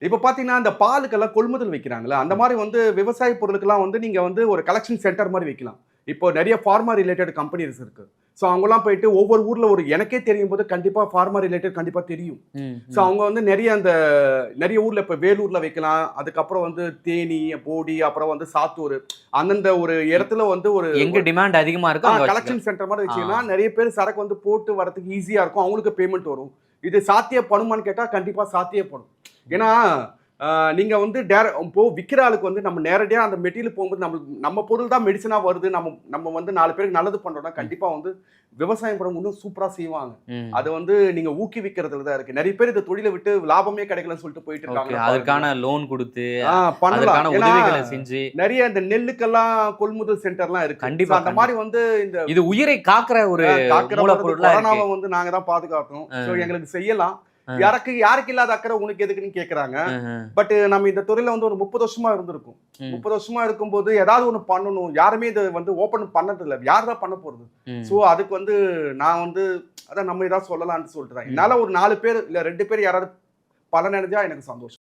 இப்ப பாத்தீங்கன்னா, இந்த பாலுக்கெல்லாம் கொள்முதல் வைக்கிறாங்கல்ல, அந்த மாரி வந்து விவசாய பொருளுக்கெல்லாம் வந்து நீங்க வந்து ஒரு கலெக்ஷன் சென்டர் மாரி வைக்கலாம். இப்போ நெறைய ஃபார்மா ரிலேட்டட் கம்பெனிஸ் இருக்கு. ஸோ அவங்கலாம் போயிட்டு ஒவ்வொரு ஊர்ல ஒரு எனக்கே தெரியும்போது கண்டிப்பா ஃபார்மா ரிலேட்டட் கண்டிப்பா தெரியும். ம், ஸோ ம். அவங்க வந்து நெறைய ஊர்ல இப்ப வேலூர்ல வைக்கலாம். அதுக்கப்புறம் வந்து தேனி, போடி, அப்புறம் வந்து சாத்தூர். அந்தந்த ஒரு இடத்துல வந்து ஒரு எங்க டிமாண்ட் அதிகமா இருக்கோ அங்க வச்சுக்கலாம். கலெக்ஷன் சென்டர் மாரி ஆ. வச்சீங்கன்னா, நெறைய பேர் சரக்கு வந்து போட்டு வரதுக்கு ஈஸியா இருக்கும். அவங்களுக்கு பேமெண்ட் வரும். இது சாத்தியப்படுமான்னு கேட்டா, கண்டிப்பா சாத்தியப்படும். ஏன்னா, அ நீங்க வந்து இப்போ விக்கிற ஆளுக்கு வந்து நம்ம நேரடியா அந்த மெட்டீரியல் போகும்போது நம்ம பொருள் தான் மெடிசினா வருது. நம்ம நம்ம வந்து 4 பேருக்கு நல்லது பண்றோம்னா, ம், கண்டிப்பா வந்து விவசாயம் பண்ணவங்க இன்னும் சூப்பரா செய்வாங்க. ம். அது வந்து நீங்க ஊக்குவிக்கிறதுல தான் இருக்கு. நெறைய பேர் இந்த தொழில விட்டு லாபமே கிடைக்கலன்னு சொல்லிட்டு போயிட்டு ஓகே. இருக்காங்களா அதற்கான பாருங்களேன். லோன் குடுத்து, பண்ணலாம். அதற்கான ஏன்னா, உதவிகள செஞ்சு நெறைய இந்த நெல்லுக்கெல்லாம் கொள்முதல் சென்டர்லாம் இருக்கு. ஸோ கண்டிப்பா, அந்த மாரி கண்டிப்பா. வந்து இந்த இது உயிரை காக்கிற ஒரு காக்கிற மாரி இருந்து மூலப்பொருளா இருக்கு. கொரோனாவ வந்து நாங்க தான் பாதுகாத்தோம். ஸோ அ, எங்களுக்கு செய்யலாம். அ, யாருக்கு இல்லாத அக்கறை உனக்கு எதுக்குன்னு கேட்கறாங்க. அஹ. பட் நம்ம இந்த துறையில வந்து ஒரு 30 வருஷமா இருந்திருக்கோம். ம், 30 வருஷமா இருக்கும்போது ஏதாவது ஒண்ணு பண்ணணும். யாருமே இத வந்து ஓப்பன் பண்ணதில்ல. யார் தான் பண்ண போறது? ஸோ ம், அதுக்கு வந்து நான் வந்து அதான் நம்ம ஏதாவது சொல்லலாம்ன்னு சொல்லிட்டு தான். ம். என்னால ஒரு 4 பேர் இல்ல 2 பேர் யாராவது பலனடைஞ்சா எனக்கு சந்தோஷம்.